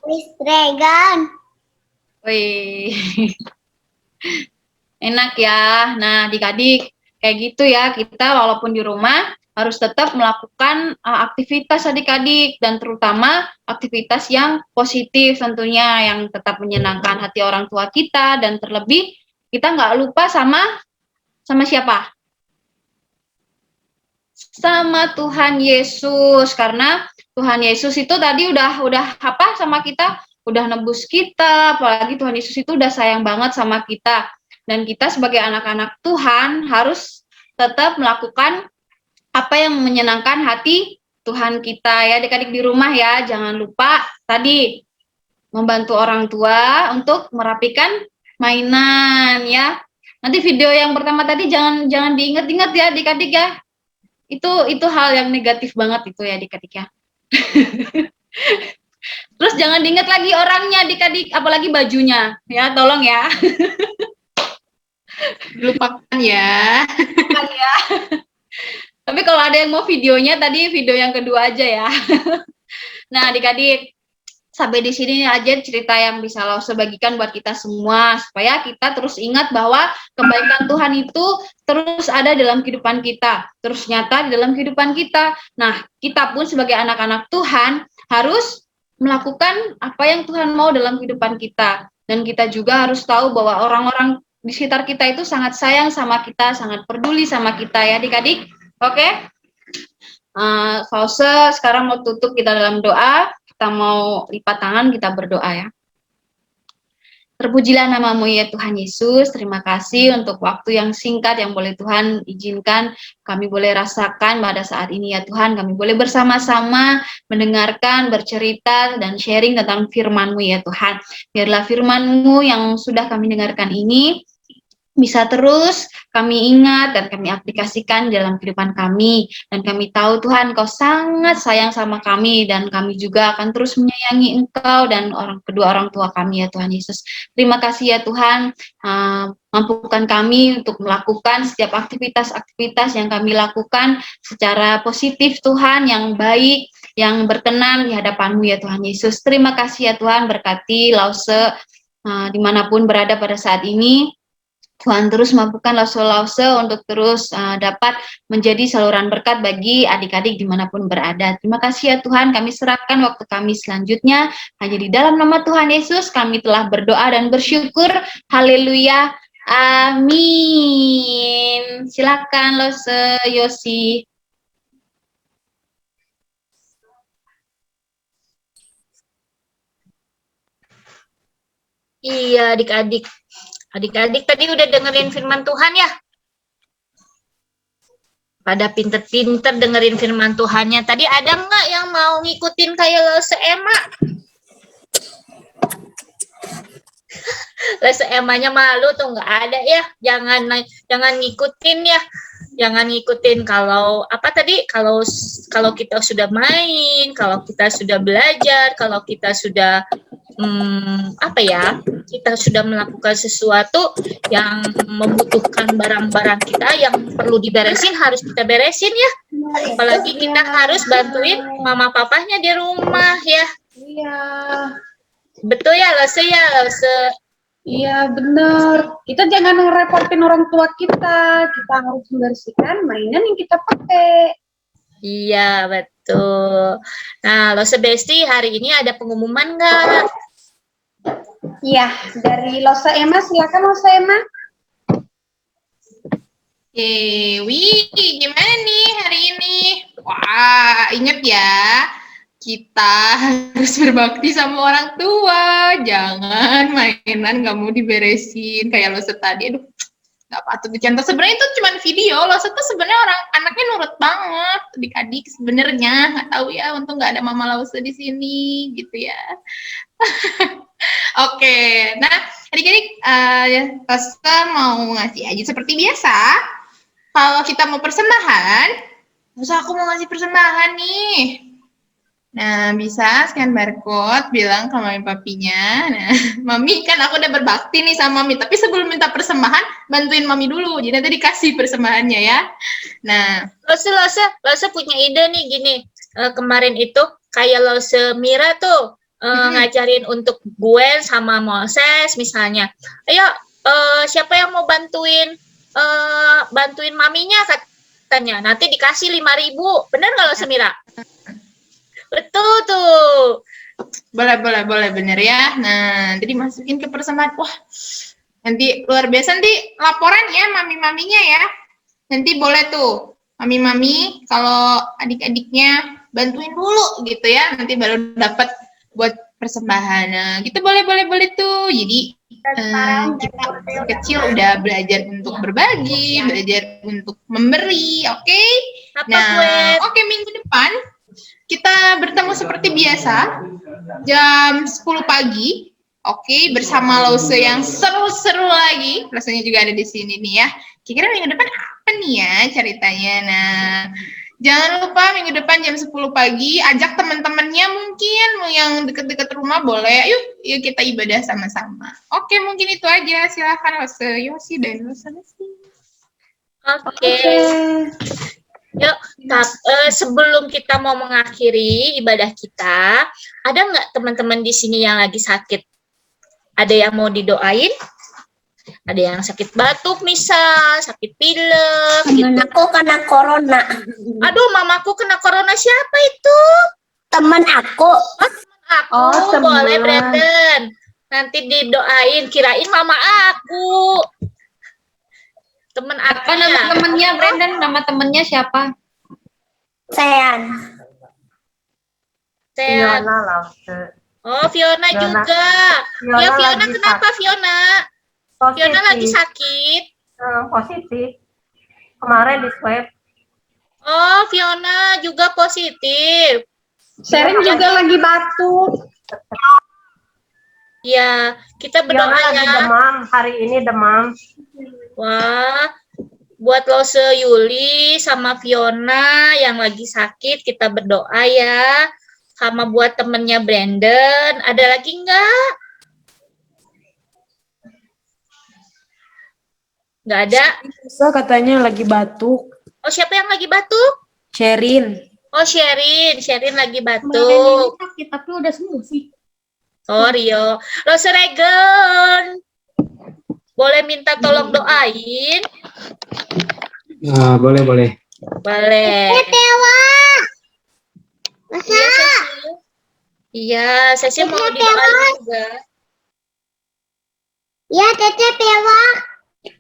Wish Dragon. Wih. Enak ya. Nah, adik-adik, kayak gitu ya. Kita walaupun di rumah harus tetap melakukan aktivitas adik-adik dan terutama aktivitas yang positif tentunya yang tetap menyenangkan hati orang tua kita dan terlebih kita nggak lupa sama siapa? Sama Tuhan Yesus karena Tuhan Yesus itu tadi udah apa sama kita, udah nebus kita, apalagi Tuhan Yesus itu udah sayang banget sama kita dan kita sebagai anak-anak Tuhan harus tetap melakukan apa yang menyenangkan hati Tuhan kita ya adik-adik di rumah ya, jangan lupa tadi membantu orang tua untuk merapikan mainan ya. Nanti video yang pertama tadi jangan diingat-ingat ya adik-adik ya. Itu hal yang negatif banget itu ya adik-adik ya. Terus jangan diingat lagi orangnya adik-adik, apalagi bajunya ya, tolong ya. Lupakan ya. Lupakan ya. Tapi kalau ada yang mau videonya tadi video yang kedua aja ya. Nah adik-adik sampai di sini aja cerita yang bisa Lause bagikan buat kita semua supaya kita terus ingat bahwa kebaikan Tuhan itu terus ada dalam kehidupan kita, terus nyata di dalam kehidupan kita. Nah, kita pun sebagai anak-anak Tuhan harus melakukan apa yang Tuhan mau dalam kehidupan kita. Dan kita juga harus tahu bahwa orang-orang di sekitar kita itu sangat sayang sama kita, sangat peduli sama kita ya adik-adik. Oke? Lause sekarang mau tutup kita dalam doa. Kita mau lipat tangan, kita berdoa ya. Terpujilah namamu ya Tuhan Yesus, terima kasih untuk waktu yang singkat yang boleh Tuhan izinkan kami boleh rasakan pada saat ini ya Tuhan, kami boleh bersama-sama mendengarkan, bercerita, dan sharing tentang firman-Mu ya Tuhan. Biarlah firman-Mu yang sudah kami dengarkan ini bisa terus kami ingat dan kami aplikasikan dalam kehidupan kami. Dan kami tahu Tuhan Engkau sangat sayang sama kami dan kami juga akan terus menyayangi Engkau dan kedua orang tua kami ya Tuhan Yesus. Terima kasih ya Tuhan, mampukan kami untuk melakukan setiap aktivitas-aktivitas yang kami lakukan secara positif Tuhan, yang baik, yang berkenan di hadapan-Mu ya Tuhan Yesus. Terima kasih ya Tuhan, berkati Lause dimanapun berada pada saat ini. Tuhan terus mampukan Lause untuk terus dapat menjadi saluran berkat bagi adik-adik dimanapun berada. Terima kasih ya Tuhan, kami serahkan waktu kami selanjutnya. Hanya di dalam nama Tuhan Yesus kami telah berdoa dan bersyukur. Haleluya. Amin. Silakan Lause, Yosi. Iya adik-adik. Adik-adik tadi udah dengerin firman Tuhan ya? Pada pinter-pinter dengerin firman Tuhannya. Tadi ada nggak yang mau ngikutin kayak Lause Emma? Lause Emmanya malu tuh nggak ada ya. Jangan ngikutin ya. Jangan ngikutin kalau apa tadi? Kalau kita sudah main, kalau kita sudah belajar, kalau kita sudah apa ya? kita sudah melakukan sesuatu yang membutuhkan barang-barang kita yang perlu diberesin, harus kita beresin ya. Apalagi kita harus bantuin mama papahnya di rumah ya. Iya. Betul ya, Lose ya, Lose. Iya benar. Kita jangan ngerepotin orang tua kita. Kita harus membersihkan mainan yang kita pakai. Iya, betul. Nah, Lose Besti, hari ini ada pengumuman nggak? Iya, dari Losa Emma, silakan Losa Emma. Dewi, gimana nih hari ini? Wah, inget ya, kita harus berbakti sama orang tua. Jangan mainan nggak mau diberesin kayak lo tadi. Aduh, nggak patut dicontoh. Sebenarnya itu cuma video. Lo tuh sebenarnya anaknya nurut banget, adik-adik sebenarnya. Nggak tahu ya, untung nggak ada Mama Lause di sini, gitu ya. Oke, nah adik-adik, Lause mau ngasih aja seperti biasa. Kalau kita mau persembahan, masa aku mau ngasih persembahan nih. Nah, bisa scan barcode, bilang ke mami papinya. Nah, mami kan aku udah berbakti nih sama mami, tapi sebelum minta persembahan, bantuin mami dulu. Jadi nanti dikasih persembahannya ya. Nah, Lose punya ide nih gini. Kemarin itu kayak Lose Mira tuh ngajarin untuk Gwen sama Moses misalnya. Ayo, siapa yang mau bantuin maminya katanya. Nanti dikasih 5.000. Bener nggak Lose Mira? Betul tuh. boleh bener ya. Nah, nanti dimasukin ke persembahan. Wah, nanti luar biasa, nanti laporan ya mami-maminya ya. Nanti boleh tuh mami-mami kalau adik-adiknya bantuin dulu gitu ya. Nanti baru dapat buat persembahan. Nah, gitu boleh tuh. Jadi kita kecil udah belajar untuk berbagi, belajar untuk memberi, oke? Nah, oke, minggu depan kita bertemu seperti biasa jam 10 pagi, oke, bersama Lause yang seru-seru lagi. Rasanya juga ada di sini nih ya. Kira-kira minggu depan apa nih ya ceritanya? Nah, jangan lupa minggu depan jam 10 pagi, ajak teman-temannya mungkin yang deket-deket rumah boleh. Yuk kita ibadah sama-sama. Oke, mungkin itu aja. Silakan Lause Yosi dan Lause Besti. Oke. Yuk, sebelum kita mau mengakhiri ibadah kita, ada nggak teman-teman di sini yang lagi sakit? Ada yang mau didoain? Ada yang sakit batuk misal, sakit pilek. Temen aku kena corona. Aduh, mamaku kena corona. Siapa itu? Temen aku. Aku, boleh Brandon. Nanti didoain, kirain mama aku. Temen aku. Apa nama temennya Brandon? Nama temennya siapa? Sean. Fiona lah. Oh, Fiona juga. Ya, Fiona kenapa Fiona? Positif. Fiona lagi sakit. Positif. Kemarin di swab. Oh, Fiona juga positif. Sherin juga lagi batuk. Ya, kita berdoa Fiona lagi ya. demam. Hari ini demam. Wah, buat Lause Yuli sama Fiona yang lagi sakit, kita berdoa ya. Sama buat temennya Brandon, ada lagi nggak? Nggak ada? Bisa katanya lagi batuk. Oh, siapa yang lagi batuk? Sherin. Oh, Sherin lagi batuk. Sakit tapi udah sembuh sih. Oh, Rio. Lause Regan, boleh minta tolong doain? Boleh. Boleh. Masa? Iya, Cecil mau didoain juga. Ya, Tete Pewa.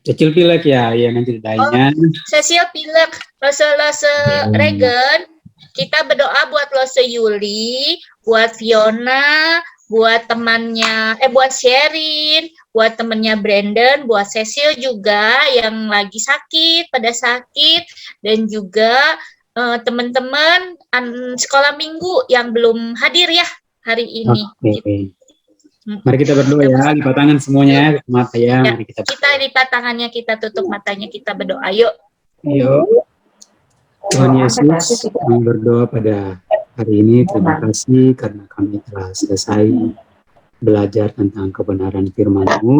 Kecil pilek ya, nanti doainnya. Cecil pilek, Lause Regan, kita berdoa buat Lause Yuli, buat Fiona, buat temannya, buat Sherin, buat temennya Brandon, buat Cecil juga yang lagi sakit, dan juga teman-teman sekolah minggu yang belum hadir ya hari ini. Oke. Mari kita berdoa ya, lipat tangan semuanya, mata ya. Mari kita lipat tangannya, kita tutup matanya, kita berdoa. Yuk. Tuhan Yesus, kami berdoa pada hari ini, terima kasih karena kami telah selesai belajar tentang kebenaran firman-Mu.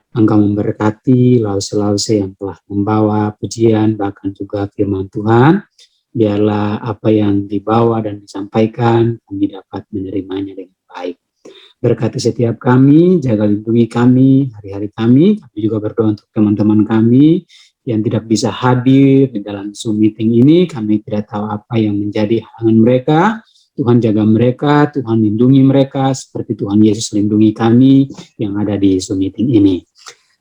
Engkau memberkati lause-lause yang telah membawa pujian, bahkan juga firman Tuhan. Biarlah apa yang dibawa dan disampaikan, kami dapat menerimanya dengan baik. Berkati setiap kami, jaga lindungi kami, hari-hari kami. Kami juga berdoa untuk teman-teman kami yang tidak bisa hadir di dalam Zoom meeting ini. Kami tidak tahu apa yang menjadi halangan mereka. Tuhan jaga mereka, Tuhan lindungi mereka, seperti Tuhan Yesus lindungi kami yang ada di Zoom meeting ini.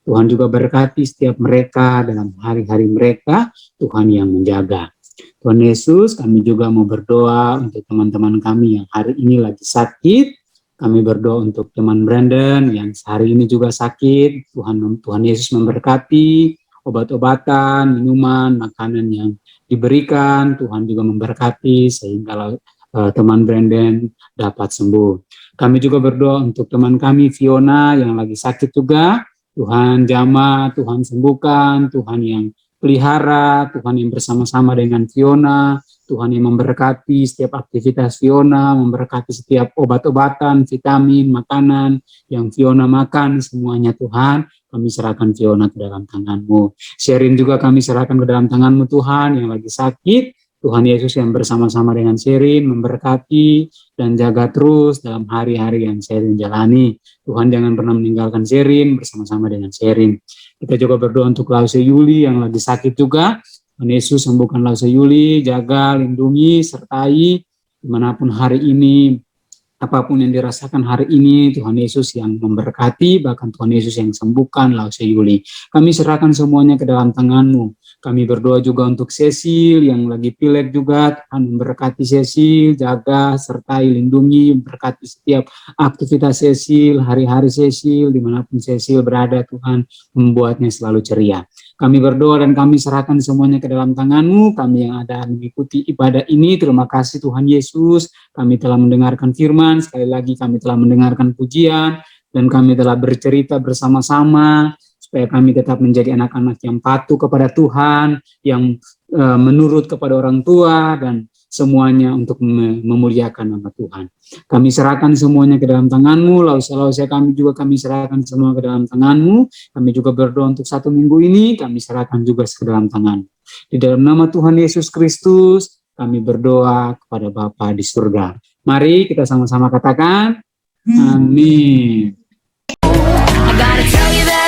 Tuhan juga berkati setiap mereka dalam hari-hari mereka, Tuhan yang menjaga. Tuhan Yesus, kami juga mau berdoa untuk teman-teman kami yang hari ini lagi sakit. Kami berdoa untuk teman Brandon yang hari ini juga sakit. Tuhan Yesus memberkati obat-obatan, minuman, makanan yang diberikan. Tuhan juga memberkati sehingga teman Brandon dapat sembuh. Kami juga berdoa untuk teman kami Fiona yang lagi sakit juga. Tuhan jamah, Tuhan sembuhkan, Tuhan yang pelihara, Tuhan yang bersama-sama dengan Fiona, Tuhan yang memberkati setiap aktivitas Fiona, memberkati setiap obat-obatan, vitamin, makanan yang Fiona makan, semuanya Tuhan, kami serahkan Fiona ke dalam tangan-Mu. Sherin juga kami serahkan ke dalam tangan-Mu Tuhan yang lagi sakit. Tuhan Yesus yang bersama-sama dengan Sherin memberkati dan jaga terus dalam hari-hari yang Sherin jalani. Tuhan jangan pernah meninggalkan Sherin, bersama-sama dengan Sherin. Kita juga berdoa untuk Lause Yuli yang lagi sakit juga. Tuhan Yesus sembuhkan Lause Yuli, jaga, lindungi, sertai dimanapun hari ini, apapun yang dirasakan hari ini, Tuhan Yesus yang memberkati, bahkan Tuhan Yesus yang sembuhkan Lause Yuli. Kami serahkan semuanya ke dalam tangan-Mu. Kami berdoa juga untuk Cecil yang lagi pilek juga, Tuhan memberkati Cecil, jaga, sertai, lindungi, berkati setiap aktivitas Cecil, hari-hari Cecil, dimanapun Cecil berada, Tuhan membuatnya selalu ceria. Kami berdoa dan kami serahkan semuanya ke dalam tangan-Mu, kami yang ada mengikuti ibadah ini, terima kasih Tuhan Yesus, kami telah mendengarkan firman, sekali lagi kami telah mendengarkan pujian, dan kami telah bercerita bersama-sama, supaya kami tetap menjadi anak-anak yang patuh kepada Tuhan, yang menurut kepada orang tua, dan semuanya untuk memuliakan nama Tuhan. Kami serahkan semuanya ke dalam tangan-Mu, lause-lause kami juga kami serahkan semua ke dalam tangan-Mu. Kami juga berdoa untuk 1 minggu ini, kami serahkan juga ke dalam tangan. Di dalam nama Tuhan Yesus Kristus, kami berdoa kepada Bapa di surga. Mari kita sama-sama katakan, amin. I gotta tell you that